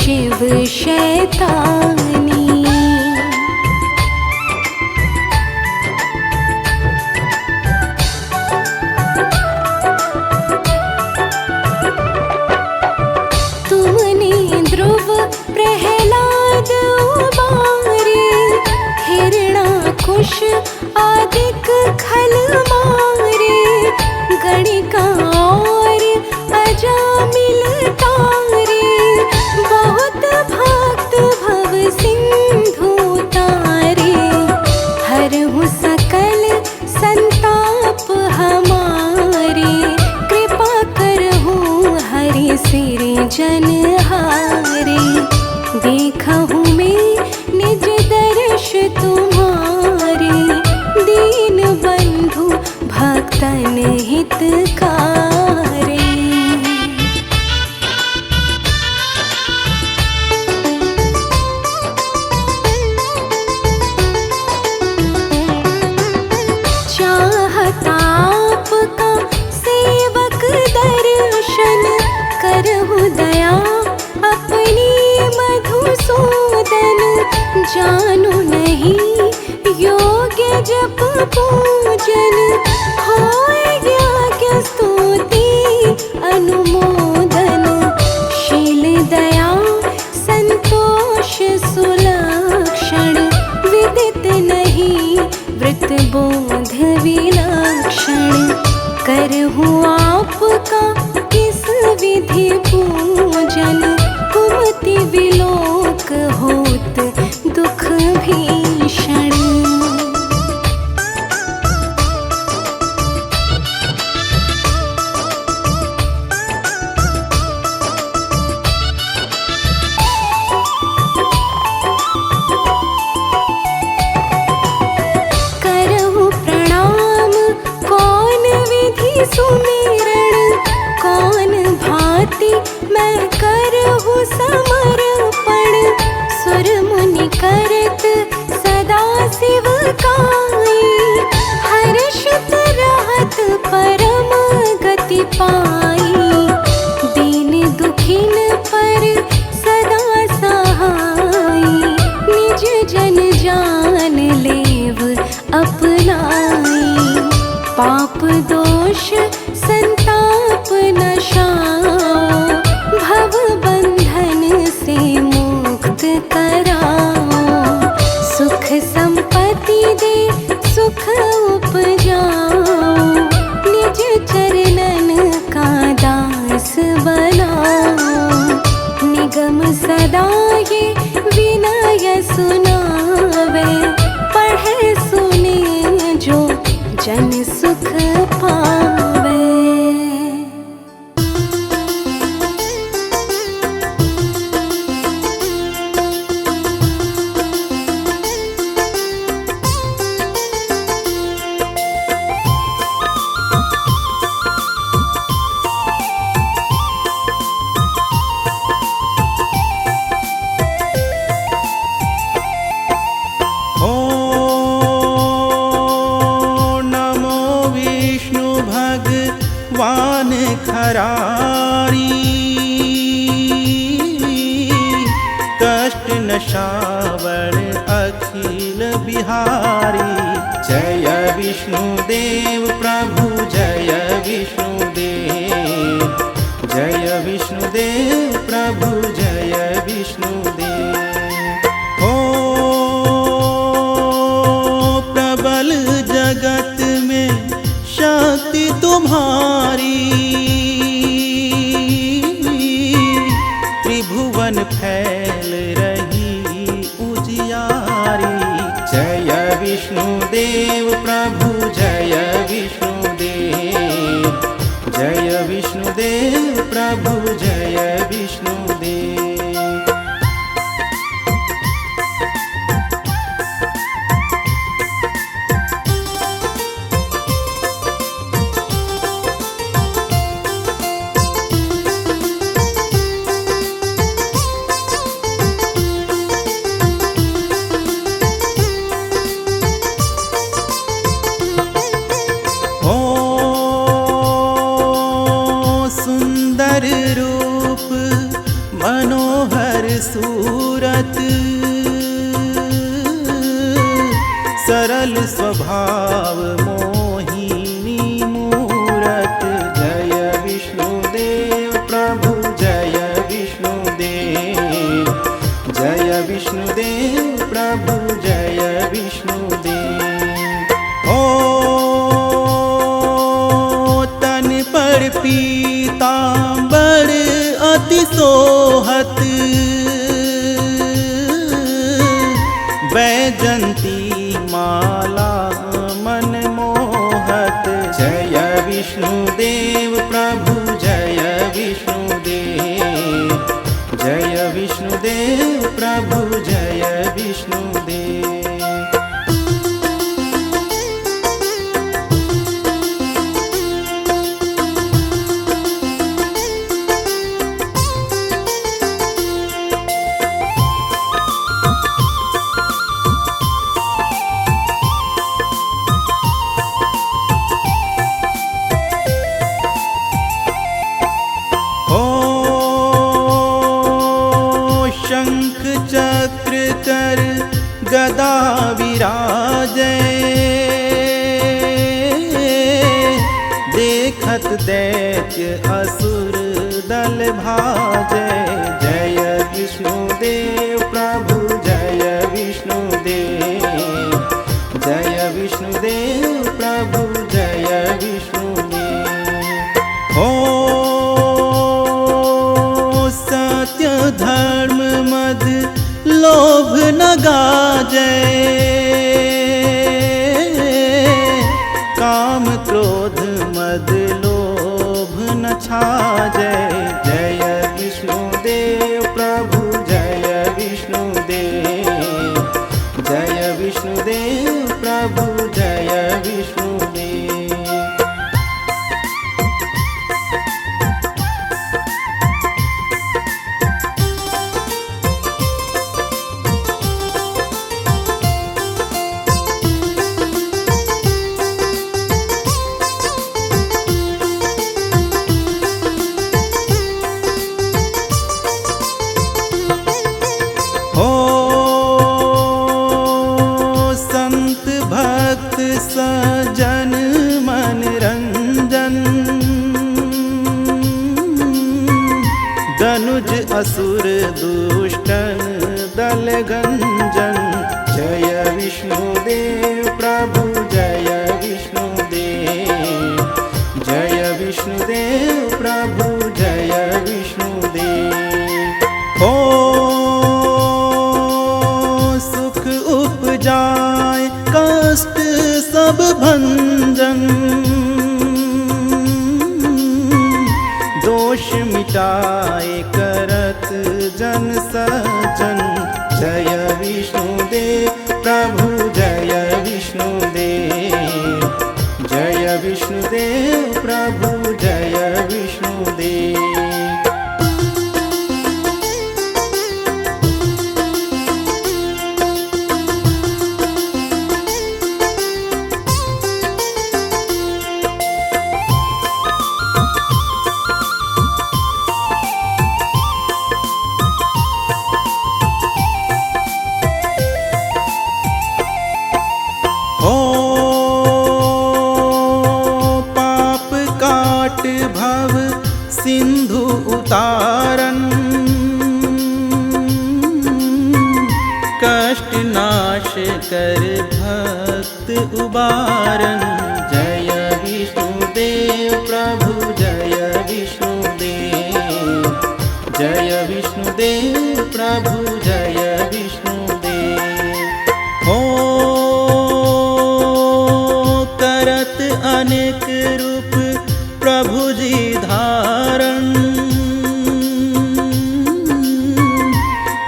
शिव शैतानी। तुमने ध्रुव प्रहलाद उबारे, हिरणाकुश आदिक खल मारे, गणिका और अजामिल तारे, बहुत भक्त भव सिंधु तारे। हरहु सकल संताप हमारे, कृपा करहु हरि सिर जनहारे। देखहु मैं निज दर्श तुम्हारे, दीन बंधु भक्तन हितकारे। चाहत आपका सेवक दर्शन, करहु दया अपनी मधुसूदन। जानु नहीं योग्य जप पूजन, होय यज्ञ स्तुति अनुमोदन। शील दया संतोष सुलक्षण, विदित नहीं व्रत बोध विलक्षण। करहु आपका किस विधि पूजन, कुमति विलोक होत दुख भीषण। करहु प्रणाम कौन विधि सुमिरण, कौन भांति मैं करहु समर्पण। सुर मुनि करत सदा शिव काई, हर्षित रहत परम गति पाई। दीन दुखिन पर सदा सहाई, निज जन जान लेव अपनाई। पाप दोष संताप नशाओ, भव बंधन से मुक्त कराओ। सुख संपत्ति दे सुख उपजाओ, निज चरणन का दास बनाओ। निगम सदा ये विनय सुनावे, पढ़े सुने जो जन सुख पावे। वान खरारी, कष्ट नशावर अखिल बिहारी। जय विष्णुदेव प्रभु जय विष्णुदेव, जय विष्णुदेव प्रभु जय विष्णुदेव। ओ प्रबल जगत में शक्ति तुम्हारी, त्रिभुवन फैल रही उजियारी। जय विष्णुदेव प्रभु जय विष्णुदेव, जय विष्णुदेव प्रभु जय विष्णुदेव। सुंदर रूप मनोहर सूरत सरल स्वभाव मोहिनी मूरत। जय विष्णुदेव प्रभु जय विष्णुदेव, जय विष्णुदेव प्रभु जय विष्णुदेव। ओ तन पर पीतांबर अति सोहत, बैजंती माला मन मोहत। जय विष्णुदेव प्रभु जय विष्णुदेव, जय विष्णुदेव प्रभु जय विष्णुदेव। शंख चक्र कर गदा विराजे, देखत दैत्य असुर दल भाजे। जय विष्णुदेव प्रभु जय विष्णुदेव, जय विष्णुदेव प्रभु जय विष्णुदेव। हो सत्य धर्म मद लोभ न गाजे, काम क्रोध मद लोभ न छाजे। जय विष्णुदेव प्रभु जय विष्णुदेव, जय विष्णुदेव प्रभु जय विष्णुदेव। हो संत भक्त सजन मन रंजन, दनुज असुर दुष्टन दल गंजन। जय विष्णुदेव प्रभु जय विष्णुदेव, जय विष्णुदेव प्रभु जय विष्णुदेव। हो सुख उपजाय कष्ट सब भंजन, दोष मिटाए करत जन सज्जन। जय विष्णुदेव प्रभु जय विष्णुदेव, जय विष्णुदेव प्रभु जय विष्णुदेव। हो पाप काट भव सिंधु उतारन, कष्ट नाश कर भक्त उबारन। जय विष्णुदेव प्रभु जय विष्णुदेव, जय विष्णुदेव प्रभु जय विष्णुदेव। हो करत अनेक रूप प्रभु जी धारण,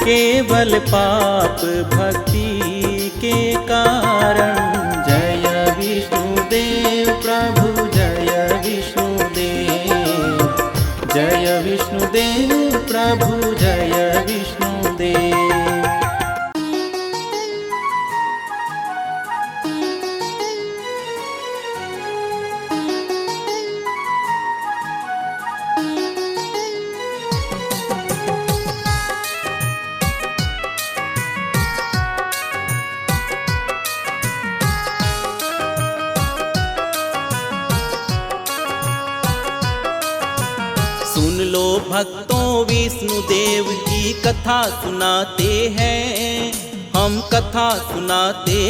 केवल पाप भक्ति के कारण। जय विष्णुदेव प्रभु जय विष्णुदेव, जय विष्णुदेव प्रभु जय विष्णुदेव। सुन लो भक्तों, विष्णु देव की कथा सुनाते हैं, हम कथा सुनाते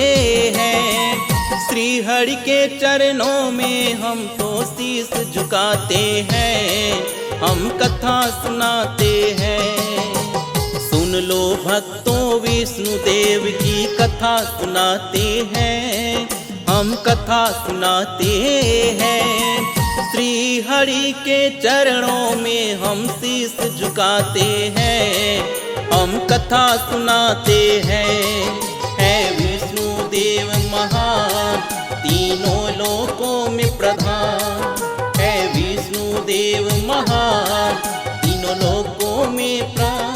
हैं। श्री हरि के चरणों में हम तो शीश झुकाते हैं, हम कथा सुनाते हैं। सुन लो भक्तों, विष्णु देव की कथा सुनाते हैं, हम कथा सुनाते हैं। श्री हरि के चरणों में हम शीश झुकाते हैं, हम कथा सुनाते हैं। है विष्णु देव महान, तीनों लोकों में प्रधान। है विष्णु देव महान, तीनों लोकों में प्रधान।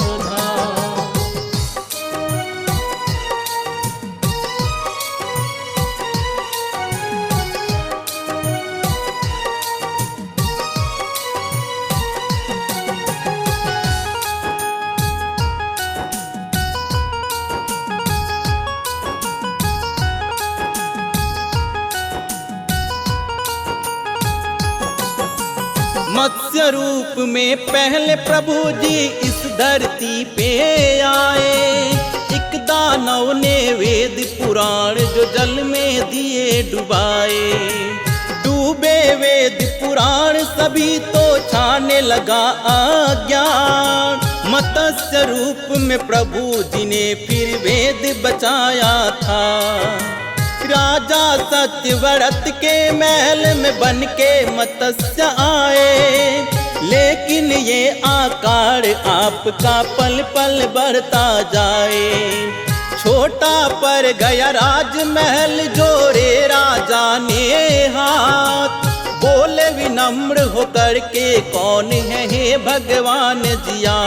मत्स्य रूप में पहले प्रभु जी इस धरती पे आए। एक दानव ने वेद पुराण जो जल में दिए डुबाए। डूबे वेद पुराण सभी तो छाने लगा अज्ञान। मत्स्य रूप में प्रभु जी ने फिर वेद बचाया था। राजा सत्यव्रत के महल में बन के मत्स्य आए, लेकिन ये आकार आपका पल पल बढ़ता जाए। छोटा पर गया राजमहल, जोड़े राजा ने हाथ। बोले विनम्र होकर के, कौन है हे भगवान जिया।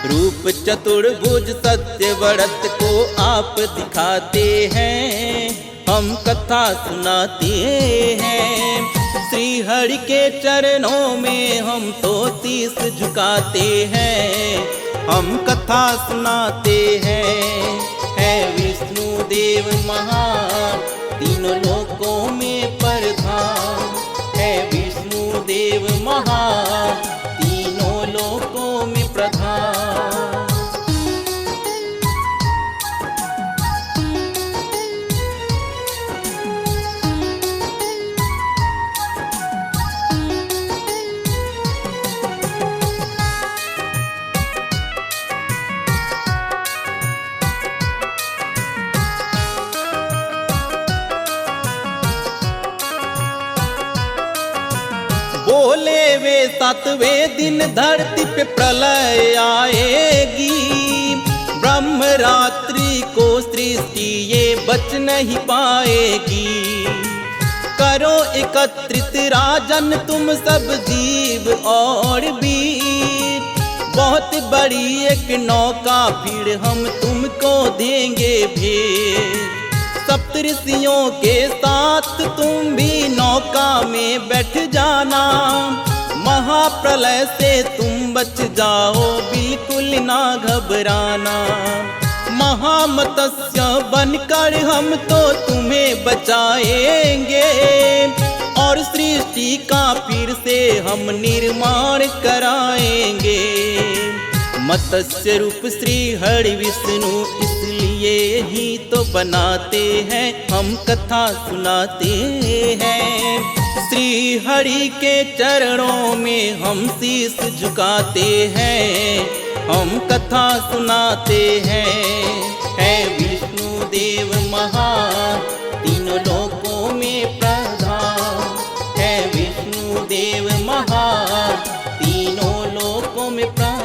रूप चतुर्भुज सत्यव्रत को आप दिखाते हैं, हम कथा सुनाते हैं। श्री हरि के चरणों में हम तो शीश झुकाते हैं, हम कथा सुनाते हैं। है विष्णु देव महान, तीनों लोकों में प्रधान। है विष्णु देव महान, तीनों लोकों में प्रधान। बोले वे 7वें दिन धरती पे प्रलय आएगी। ब्रह्म रात्रि को सृष्टि ये बच नहीं पाएगी। करो एकत्रित राजन तुम सब जीव और बीर। बहुत बड़ी एक नौका फिर हम तुमको देंगे भेंट। सप्तऋषियों के साथ तुम भी नौका में बैठ जाना। महाप्रलय से तुम बच जाओ, बिल्कुल ना घबराना। महामत्स्य बनकर हम तो तुम्हें बचाएंगे, और सृष्टि का फिर से हम निर्माण कराएंगे। मत्स्य रूप श्री हरि विष्णु इसलिए ही तो बनाते हैं, हम कथा सुनाते हैं। श्री हरि के चरणों में हम शीश झुकाते हैं, हम कथा सुनाते हैं। है विष्णु देव महान, तीनों लोकों में प्रधान। है विष्णु देव महान, तीनों लोकों में प्रधान।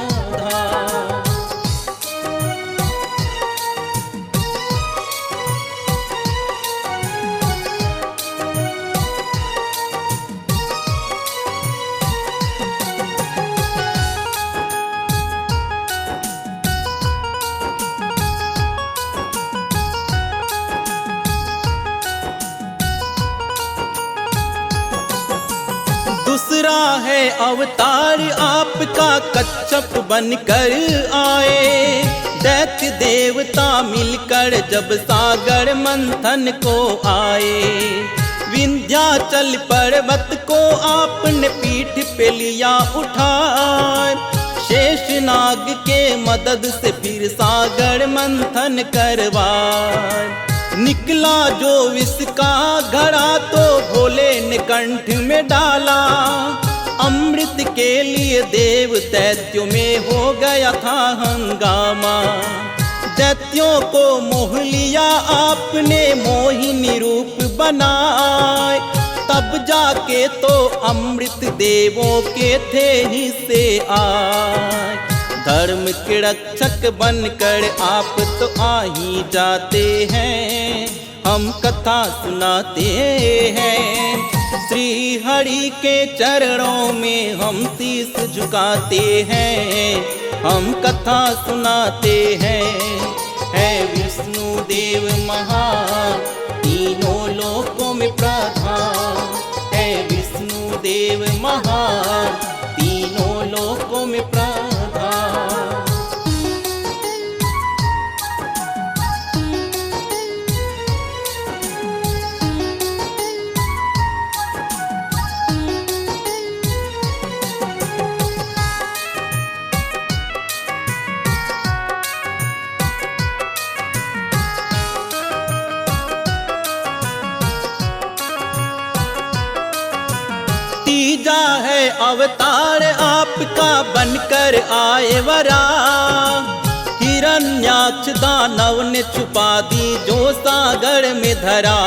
दूसरा है अवतार आपका कच्छप बनकर आए। दैत्य देवता मिलकर जब सागर मंथन को आए। विंध्याचल पर्वत को आपने पीठ पे लिया उठाए, शेषनाग के मदद से फिर सागर मंथन करवाए। निकला जो विष का घड़ा तो भोले ने कंठ में डाला, अमृत के लिए देव दैत्यों में हो गया था हंगामा। दैत्यों को मोह लिया आपने, मोहिनी रूप बनाए, तब जाके तो अमृत देवों के थे हिस्से आए। धर्म के रक्षक बनकर आप तो आ ही जाते हैं, हम कथा सुनाते हैं। श्री हरि के चरणों में हम शीस झुकाते हैं, हम कथा सुनाते हैं। है विष्णु देव महान, तीनों लोकों में प्रधान। है विष्णु देव महान, तीनों लोकों में प्रधान। तीजा है अवतार आपका बनकर आए वरा, हिरण्याक्ष दानव ने छुपा दी जो सागर में धरा।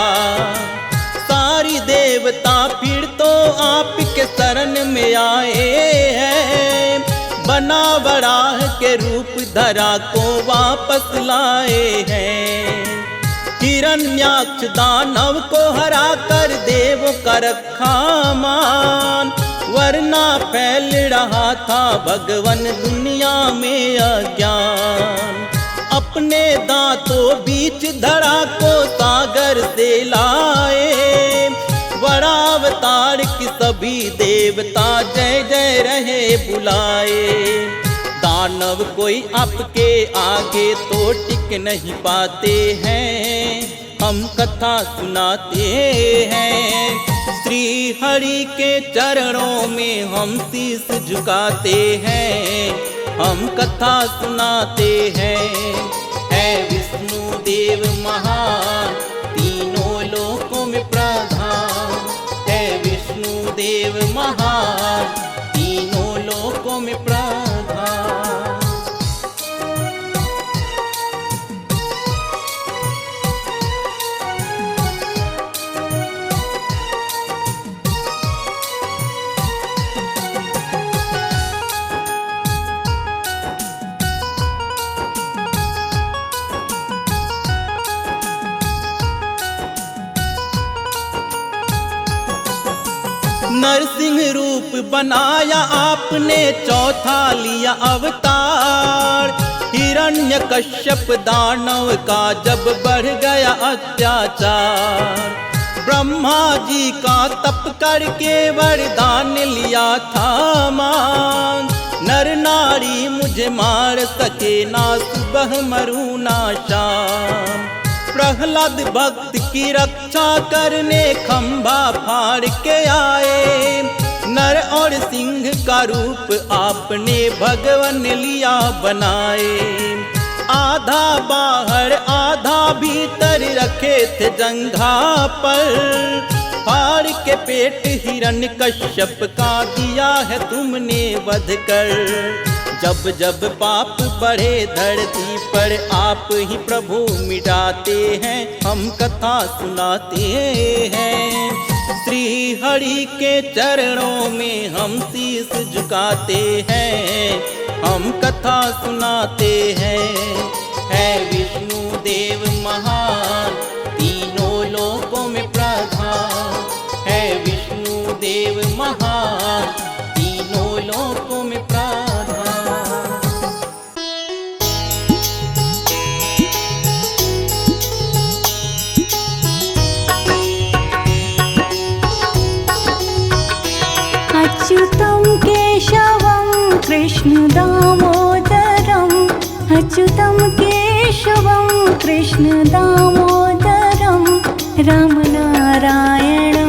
सारी देवता फिर तो आपके शरण में आए हैं, बना वराह के रूप धरा को वापस लाए हैं। हिरण्याक्ष दानव को हरा कर देवों का रखा मान, वरना फैल रहा था भगवन दुनिया में अज्ञान। अपने दांतों बीच धरा को सागर से लाए, वरावतार की सभी देवता जय जय रहे बुलाए। दानव कोई आपके आगे तो टिक नहीं पाते हैं, हम कथा सुनाते हैं। श्री हरि के चरणों में हम शीस झुकाते हैं, हम कथा सुनाते हैं। है विष्णु देव महान, तीनों लोकों में प्रधान। है विष्णु देव महान, तीनों लोकों में प्रधान। नरसिंह रूप बनाया आपने, चौथा लिया अवतार। हिरण्यकश्यप दानव का जब बढ़ गया अत्याचार, ब्रह्मा जी का तप करके वरदान लिया था मांग। नर नारी मुझे मार सके ना सुबह मरू ना शाम। प्रहलाद भक्त की रक्षा करने खंभा फाड़ के आए, नर और सिंह का रूप आपने भगवन लिया बनाए। आधा बाहर आधा भीतर रखे थे जंघा पर, फाड़ के पेट हिरण्यकश्यप का दिया है तुमने वध कर। जब जब पाप बढ़े धरती पर आप ही प्रभु मिटाते हैं, हम कथा सुनाते हैं। श्री हरि के चरणों में हम शीस झुकाते हैं, हम कथा सुनाते हैं। है विष्णु देव महान, तीनों लोकों में प्रधान। है विष्णु देव महान, तीनों लोकों में प्रधान। अच्युतं केशवं कृष्ण दामोदरम्, अच्युतं केशवं कृष्ण दामोदरम्, रामनारायण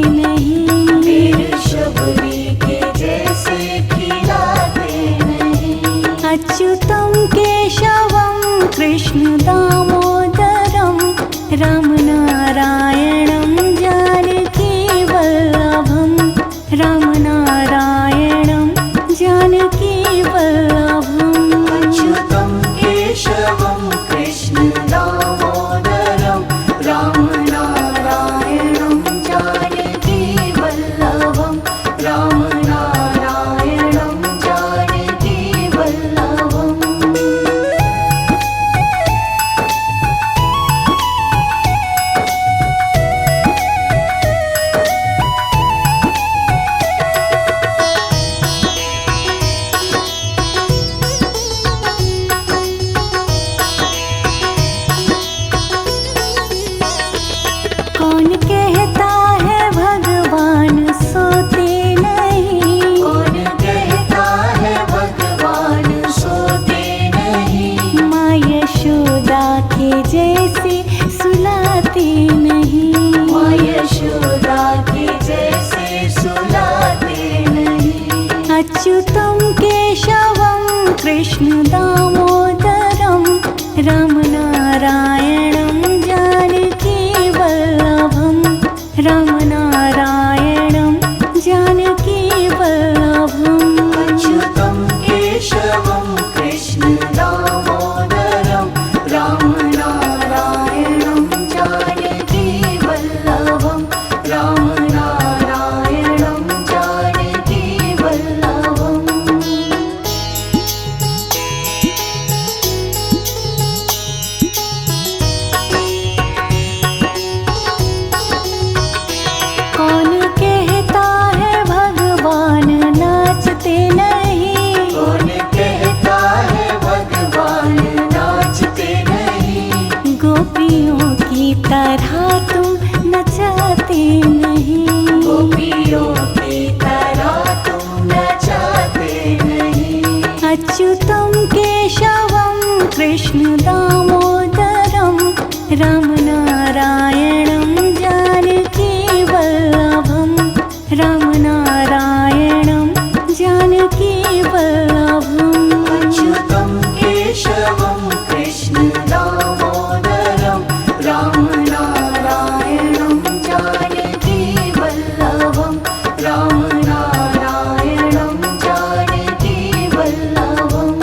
नहीं, वीर शबरी के जैसे खिलाते नहीं। अच्युतं केशवं कृष्ण दामोदरं राम नारायणं जानकी वल्लभं, राम नारायणं जानकी वल्लभम्। अच्युतं केशवं कृष्ण दामोदरं राम नारायणं जानकी वल्लभं, राम नारायणं जानकी वल्लभम्। कौन कहता है भगवान सोते नहीं, कौन कहता है भगवान सोते नहीं। माँ यशोदा के जैसे सुलाते नहीं, माँ यशोदा के जैसे सुलाते नहीं। अच्युतं केशवं कृष्ण दामोदरं राम नारायणं जानकी वल्लभं, राम नारायणं जानकी वल्लभम्। अच्युतं केशवं कृष्ण दामोदरं राम नारायणं जानकी वल्लभं, राम नारायणं जानकी वल्लभम्। कौन कहता है भगवान नाचते नहीं, कौन कहता है भगवान नाचते नहीं। गोपियों की तरह तुम नचाते नहीं, गोपियों की तरह तुम नचाते नहीं। अच्युतं केशवं कृष्ण दामोदरं राम नारायणं जानकी वल्लभं, राम नारायणं जानकी वल्लभम्। अच्युतं केशवं कृष्ण दामोदरं राम नारायणं जानकी वल्लभं, राम नारायणं जानकी वल्लभम्।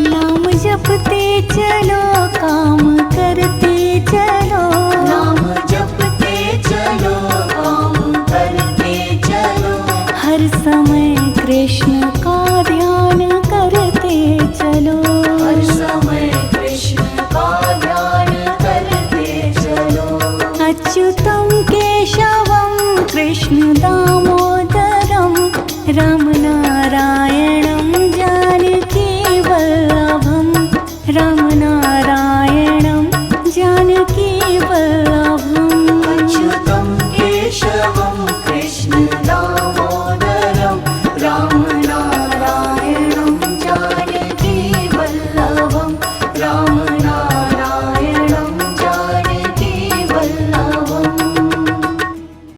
नाम जपते चलो काम करते चलो, नाम जपते चलो काम करते चलो। हर समय कृष्ण का ध्यान करते चलो, हर समय कृष्ण का ध्यान करते चलो। अच्युतं केशवं कृष्ण दामोदरं राम नारायणं जानकी वल्लभं, राम नारायणं जानकी वल्लभम्।